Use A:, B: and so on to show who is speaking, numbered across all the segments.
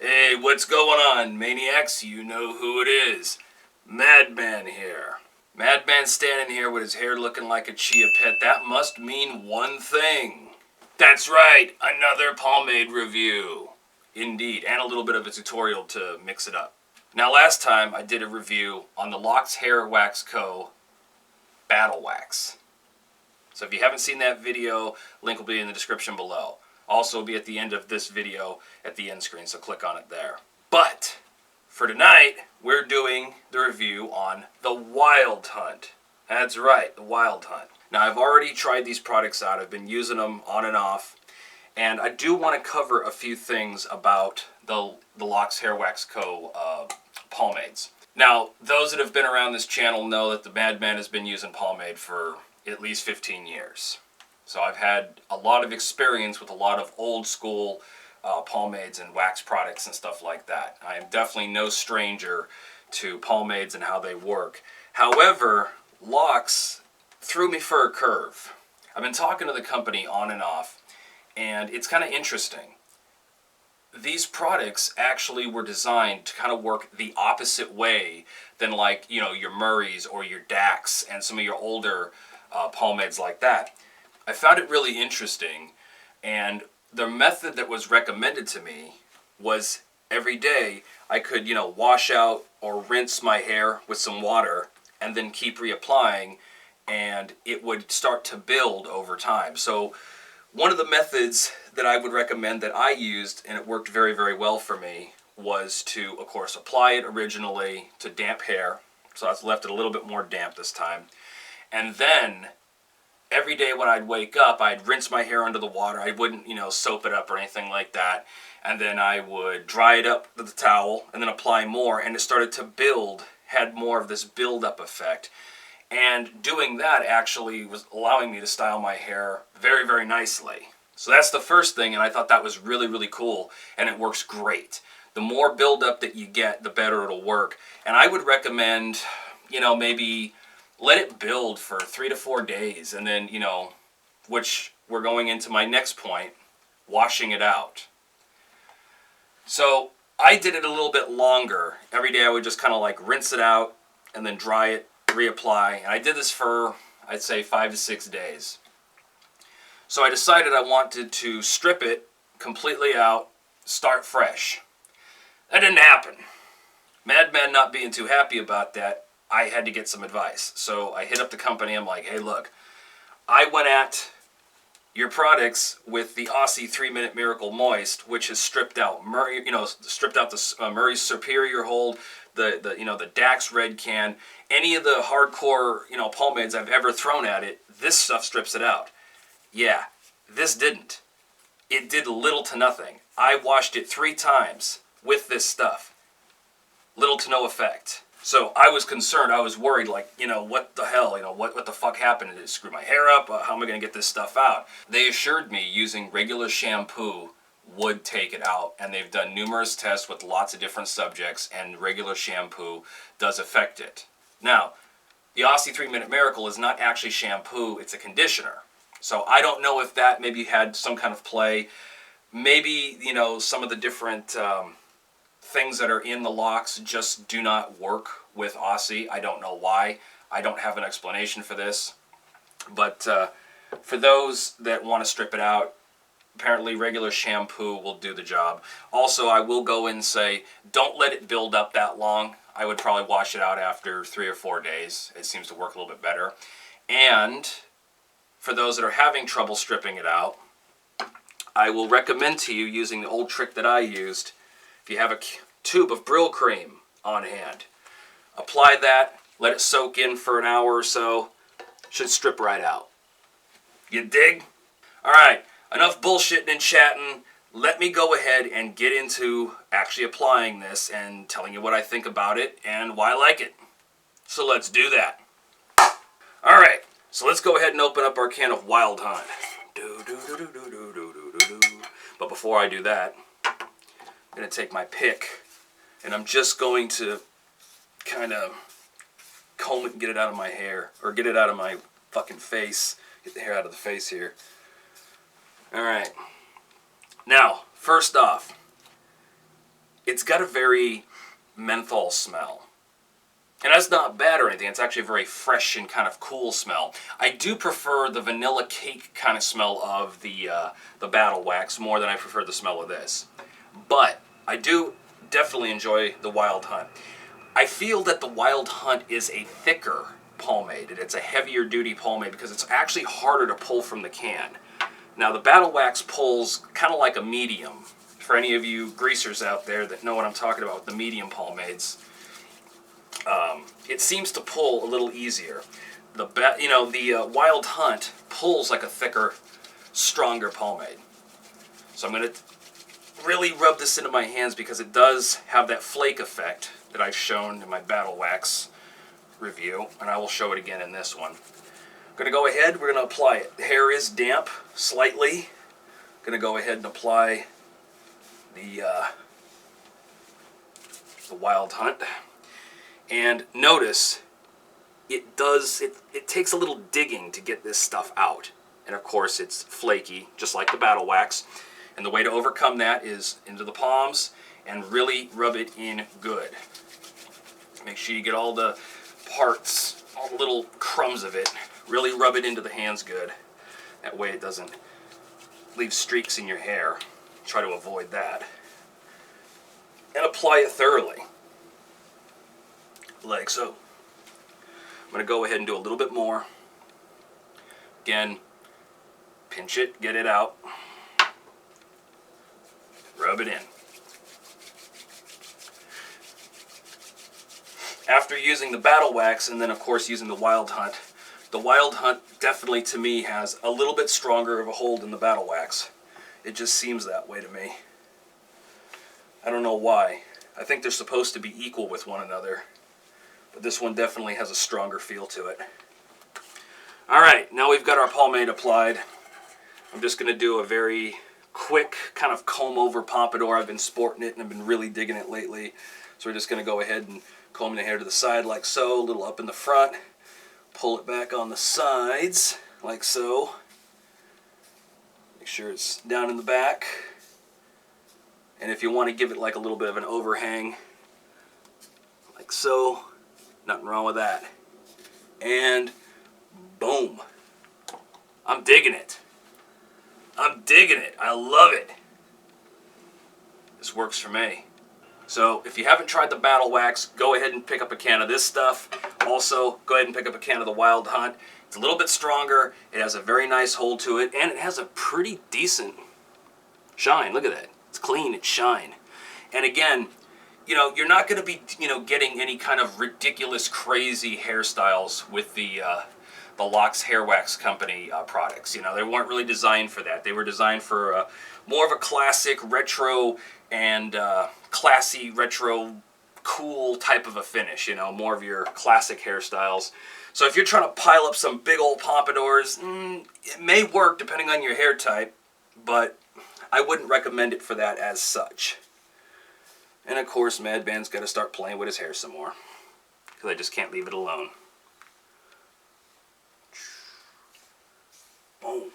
A: Hey, what's going on, maniacs? You know who it is. Madman here. Madman standing here with his hair looking like a chia pet. That must mean one thing. That's right, another pomade review. Indeed, and a little bit of a tutorial to mix it up. Now, last time I did a review on the Locks Hair Wax Co. Battle Wax. So if you haven't seen that video, link will be in the description below. Also will be at the end of this video at the end screen, so click on it there. But for tonight, we're doing the review on the Wild Hunt. That's right, the Wild Hunt. Now, I've already tried these products out. I've been using them on and off. And I do want to cover a few things about the Locks Hair Wax Co. Pomades. Now, those that have been around this channel know that the Madman has been using pomade for at least 15 years. So I've had a lot of experience with a lot of old school pomades and wax products and stuff like that. I am definitely no stranger to pomades and how they work. However, Locks threw me for a curve. I've been talking to the company on and off, and it's kind of interesting. These products actually were designed to kind of work the opposite way than, like, you know, your Murray's or your Dax and some of your older pomades like that. I found it really interesting, and the method that was recommended to me was every day I could, you know, wash out or rinse my hair with some water and then keep reapplying, and it would start to build over time. So one of the methods that I would recommend that I used, and it worked very, very well for me, was to, of course, apply it originally to damp hair. So I left it a little bit more damp this time. And then every day when I'd wake up, I'd rinse my hair under the water. I wouldn't, you know, soap it up or anything like that. And then I would dry it up with the towel and then apply more. And it started to build, had more of this build-up effect. And doing that actually was allowing me to style my hair very, very nicely. So that's the first thing, and I thought that was really, really cool, and it works great. The more build-up that you get, the better it'll work. And I would recommend, you know, maybe let it build for 3 to 4 days, and then, you know, which we're going into my next point, washing it out. So I did it a little bit longer. Every day I would just kind of like rinse it out and then dry it, reapply. And I did this for, I'd say, 5 to 6 days. So I decided I wanted to strip it completely out, start fresh. That didn't happen. Madman not being too happy about that, I had to get some advice. So I hit up the company. I'm like, hey, look, I went at your products with the Aussie 3-Minute Miracle Moist, which has stripped out Murray, you know, stripped out the Murray's Superior Hold, the Dax Red Can, any of the hardcore, you know, pomades I've ever thrown at it. This stuff strips it out. Yeah, this didn't. It did little to nothing. I washed it 3 times with this stuff. Little to no effect. So I was concerned. I was worried, like, you know, what the hell? You know, what the fuck happened? Did it screw my hair up? How am I going to get this stuff out? They assured me using regular shampoo would take it out. And they've done numerous tests with lots of different subjects, and regular shampoo does affect it. Now, the Aussie 3-Minute Miracle is not actually shampoo. It's a conditioner. So I don't know if that maybe had some kind of play. Maybe, you know, some of the different things that are in the locks just do not work with Aussie. I don't know why. I don't have an explanation for this. But for those that want to strip it out, apparently regular shampoo will do the job. Also, I will go in and say, don't let it build up that long. I would probably wash it out after 3 or 4 days. It seems to work a little bit better. And for those that are having trouble stripping it out, I will recommend to you using the old trick that I used. If you have a tube of Brill cream on hand, apply that, let it soak in for an hour or so. Should strip right out. You dig? Alright, enough bullshitting and chatting. Let me go ahead and get into actually applying this and telling you what I think about it and why I like it. So let's do that. Alright, so let's go ahead and open up our can of Wild Hunt. But before I do that, I'm going to take my pick, and I'm just going to kind of comb it and get it out of my hair, or get it out of my fucking face. Get the hair out of the face here. Alright. Now, first off, it's got a very menthol smell. And that's not bad or anything. It's actually a very fresh and kind of cool smell. I do prefer the vanilla cake kind of smell of the Battle Wax more than I prefer the smell of this. But I do definitely enjoy the Wild Hunt. I feel that the Wild Hunt is a thicker pomade. It's a heavier duty pomade because it's actually harder to pull from the can. Now the Battle Wax pulls kind of like a medium. For any of you greasers out there that know what I'm talking about with the medium pomades, it seems to pull a little easier. The Wild Hunt pulls like a thicker, stronger pomade. So I'm going to really rub this into my hands because it does have that flake effect that I've shown in my Battle Wax review, and I will show it again in this one. I'm going to go ahead, we're going to apply it. The hair is damp, slightly. I'm going to go ahead and apply the Wild Hunt. And notice, it takes a little digging to get this stuff out. And of course it's flaky, just like the Battle Wax. And the way to overcome that is into the palms and really rub it in good. Make sure you get all the parts, all the little crumbs of it. Really rub it into the hands good. That way it doesn't leave streaks in your hair. Try to avoid that. And apply it thoroughly. Like so. I'm going to go ahead and do a little bit more. Again, pinch it, get it out. Rub it in. After using the Battle Wax and then of course using the Wild Hunt definitely to me has a little bit stronger of a hold than the Battle Wax. It just seems that way to me. I don't know why. I think they're supposed to be equal with one another. But this one definitely has a stronger feel to it. Alright, now we've got our pomade applied. I'm just going to do a very quick kind of comb over Pompadour. I've been sporting it and I've been really digging it lately. So we're just going to go ahead and comb the hair to the side like so, a little up in the front. Pull it back on the sides like so. Make sure it's down in the back. And if you want to give it like a little bit of an overhang, like so, nothing wrong with that. And boom. I'm digging it. I'm digging it. I love it. This works for me. So if you haven't tried the Battle Wax, go ahead and pick up a can of this stuff. Also, go ahead and pick up a can of the Wild Hunt. It's a little bit stronger. It has a very nice hold to it, and it has a pretty decent shine. Look at that. It's clean. It's shine. And again, you know, you're not going to be, getting any kind of ridiculous, crazy hairstyles with the Locks Hair Wax Company products. They weren't really designed for that. They were designed for more of a classic, retro, and classy, retro, cool type of a finish. More of your classic hairstyles. So if you're trying to pile up some big old pompadours, it may work depending on your hair type, but I wouldn't recommend it for that as such. And of course, Madman's got to start playing with his hair some more, because I just can't leave it alone. Boom.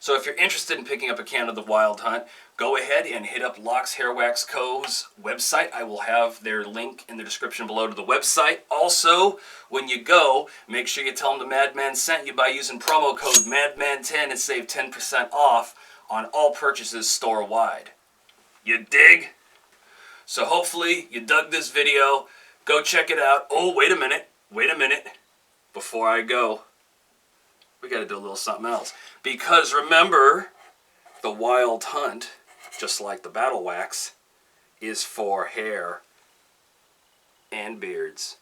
A: So if you're interested in picking up a can of the Wild Hunt, go ahead and hit up Locks Hair Wax Co.'s website. I will have their link in the description below to the website. Also, when you go, make sure you tell them the Madman sent you by using promo code MADMAN10 and save 10% off on all purchases store-wide. You dig? So hopefully you dug this video. Go check it out. Oh, wait a minute. Wait a minute. Before I go, we got to do a little something else. Because remember, the Wild Hunt, just like the Battle Wax, is for hair and beards.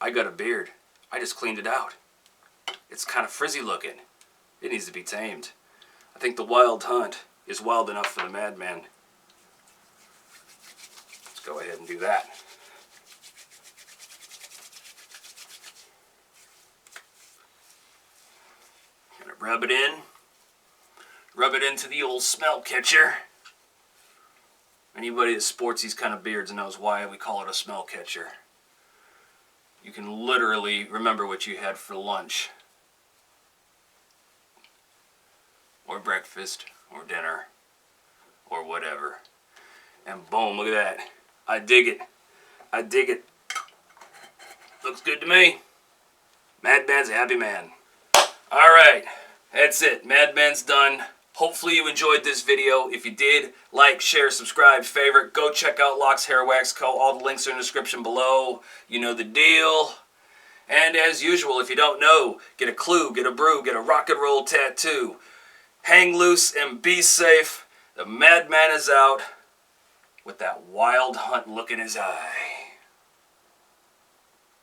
A: I got a beard. I just cleaned it out. It's kind of frizzy looking. It needs to be tamed. I think the Wild Hunt is wild enough for the Madman. Let's go ahead and do that. Gonna rub it in. Rub it into the old smell catcher. Anybody that sports these kind of beards knows why we call it a smell catcher. You can literally remember what you had for lunch, or breakfast, or dinner, or whatever. And boom, look at that. I dig it. I dig it. Looks good to me. Madman's a happy man. Alright, that's it. Madman's done. Hopefully you enjoyed this video. If you did, like, share, subscribe, favorite. Go check out Locks Hair Wax Co. All the links are in the description below. You know the deal. And as usual, if you don't know, get a clue, get a brew, get a rock and roll tattoo. Hang loose and be safe. The Madman is out with that wild hunt look in his eye.